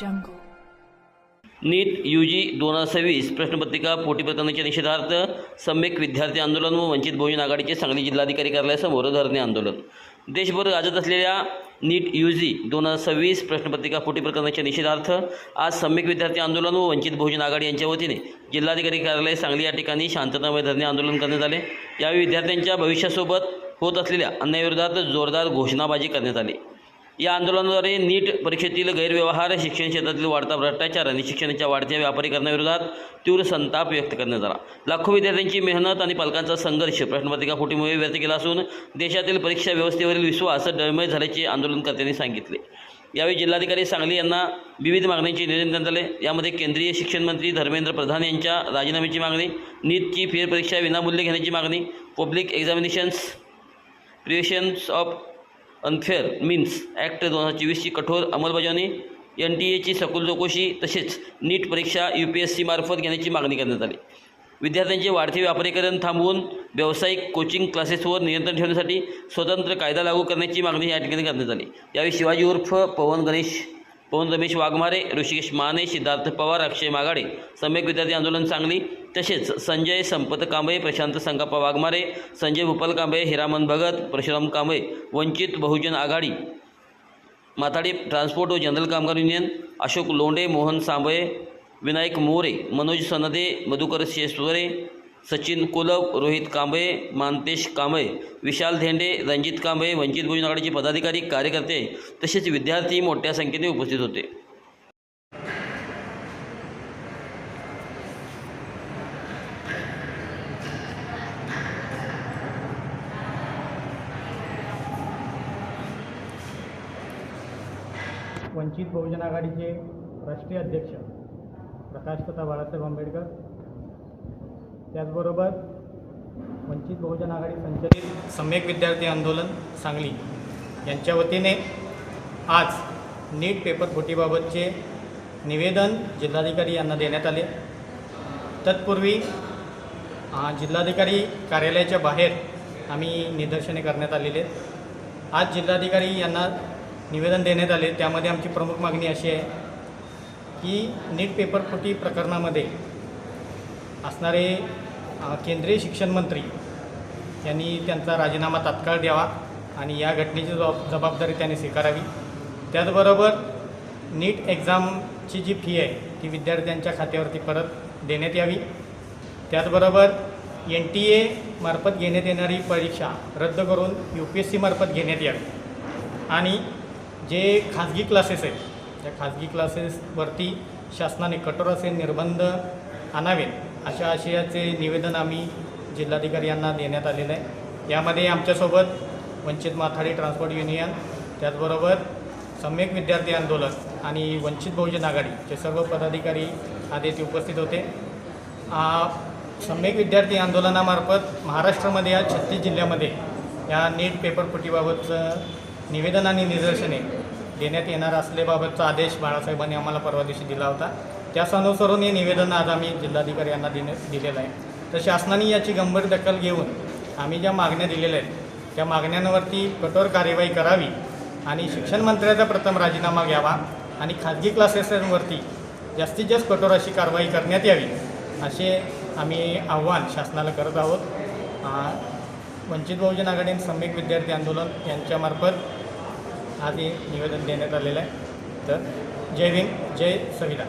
jungle. नीट UG 2026 प्रश्नपत्रिका पोटी प्रकरणाच्या निषेधार्थ सम्यक विद्यार्थी आंदोलन व वंचित बहुजन आघाडीचे सांगली जिल्हाधिकारी कार्यालयासमोर धरणे आंदोलन. देशभर गाजत असलेल्या नीट UG 2026 प्रश्नपत्रिका पोटी प्रकरणाच्या निषेधार्थ आज सम्यक विद्यार्थी आंदोलन व वंचित बहुजन आघाडी यांच्या वतीने जिल्हाधिकारी कार्यालय सांगली या ठिकाणी शांततामय धरणे आंदोलन करण्यात आले. यावेळी विद्यार्थ्यांच्या भविष्यासोबत होत असलेल्या अन्यायाविरोधात जोरदार घोषणाबाजी करण्यात आली. या आंदोलनाद्वारे नीट परीक्षेतील गैरव्यवहार, शिक्षण क्षेत्रातील वाढता भ्रष्टाचार आणि शिक्षणाच्या वाढत्या व्यापारीकरणाविरोधात तीव्र संताप व्यक्त करण्यात आला. लाखो विद्यार्थ्यांची मेहनत आणि पालकांचा संघर्ष प्रश्नपत्रिका फुटीमुळे व्यक्त केला असून देशातील परीक्षा व्यवस्थेवरील विश्वास डळमळ झाल्याचे आंदोलनकर्त्यांनी सांगितले. यावेळी जिल्हाधिकारी सांगली यांना विविध मागण्यांचे निवेदन करण्यात आले. यामध्ये केंद्रीय शिक्षण मंत्री धर्मेंद्र प्रधान यांच्या राजीनाम्याची मागणी, नीटची फेरपरीक्षा विनामूल्य घेण्याची मागणी, public examinations prevention of unfair means act 2024ची कठोर अंमलबजावणी, NTA ची सखोल चौकशी तसेच नीट परीक्षा UPSC मार्फत घेण्याची मागणी करण्यात आली. विद्यार्थ्यांचे वाढते व्यापारीकरण थांबवून व्यावसायिक कोचिंग क्लासेसवर नियंत्रण ठेवण्यासाठी स्वतंत्र कायदा लागू करण्याची मागणी या ठिकाणी करण्यात आली. यावेळी शिवाजी उर्फ पवन रमेश वाघमारे, ऋषिकेश माने, सिद्धार्थ पवार, अक्षय मागाडे, सम्यक विद्यार्थी आंदोलन सांगली तसेच संजय संपत कांबळे, प्रशांत संगप्पा वाघमारे, संजय भूपाल कांबळे, हिरामन भगत, परशुराम कांबळे, वंचित बहुजन आघाडी, माथाडी ट्रान्सपोर्ट व जनरल कामगार युनियन, अशोक लोंढे, मोहन सांबळे, विनायक मोरे, मनोज सनदे, मधुकर शेसवरे, सचिन कोलप, रोहित कांबळे, मानतेश कांबळे, विशाल धेंडे, रणजित कांबळे, वंचित बहुजन आघाडीचे पदाधिकारी, कार्यकर्ते तसेच विद्यार्थी मोठ्या संख्येने उपस्थित होते. वंचित बहुजन आघाडीचे राष्ट्रीय अध्यक्ष प्रकाश तथा बाळासाहेब आंबेडकर, त्याचबरोबर वंचित बहुजन आघाडी संचलित सम्यक विद्यार्थी आंदोलन सांगली यांच्या वतीने आज नीट पेपर फुटीबाबतचे निवेदन जिल्हाधिकारी यांना देण्यात आले. तत्पूर्वी जिल्हाधिकारी कार्यालयाच्या बाहेर आम्ही निदर्शने करण्यात आलेले आहेत. आज जिल्हाधिकारी यांना निवेदन देण्यात आले. त्यामध्ये आमची प्रमुख मागणी अशी आहे की नीट पेपर फुटी प्रकरणामध्ये असणारे केंद्रीय शिक्षण मंत्री यांनी त्यांचा राजीनामा तात्काळ द्यावा आणि या घटनेची जबाबदारी त्यांनी स्वीकारावी. त्याचबरोबर नीट एक्झामची जी फी आहे ती विद्यार्थ्यांच्या खात्यावरती परत देण्यात यावी. त्याचबरोबर NTA मार्फत घेण्यात येणारी परीक्षा रद्द करून UPSC मार्फत घेण्यात यावी आणि जे खाजगी क्लासेस आहेत त्या खाजगी क्लासेसवरती शासनाने कठोर असे निर्बंध आणावेत अशा आशयाचे निवेदन आम्ही जिल्हाधिकारी यांना देण्यात आलेलं आहे. यामध्ये आमच्यासोबत वंचित माथाडी ट्रान्सपोर्ट युनियन, त्याचबरोबर सम्यक विद्यार्थी आंदोलन आणि वंचित बहुजन आघाडीचे सर्व पदाधिकारी आधी ते उपस्थित होते. सम्यक विद्यार्थी आंदोलनामार्फत महाराष्ट्रामध्ये या 36 जिल्ह्यामध्ये या नीट पेपर फुटीबाबतचं निवेदन आणि निदर्शने देण्यात येणार असल्याबाबतचा आदेश बाळासाहेबांनी आम्हाला परवा दिवशी दिला होता. त्याच अनुसरून हे निवेदन आज आम्ही जिल्हाधिकारी यांना दिलेलं आहे. तर शासनाने याची गंभीर दखल घेऊन आम्ही ज्या मागण्या दिलेल्या आहेत त्या मागण्यांवरती कठोर कार्यवाही करावी आणि शिक्षण मंत्र्याचा प्रथम राजीनामा घ्यावा आणि खाजगी क्लासेसवरती जास्तीत जास्त कठोर अशी कारवाई करण्यात यावी असे आम्ही आव्हान शासनाला करत आहोत. वंचित बहुजन आघाडी आणि सम्यक विद्यार्थी आंदोलन यांच्यामार्फत आज हे निवेदन देण्यात आलेलं आहे. तर जय भीम, जय संविधान.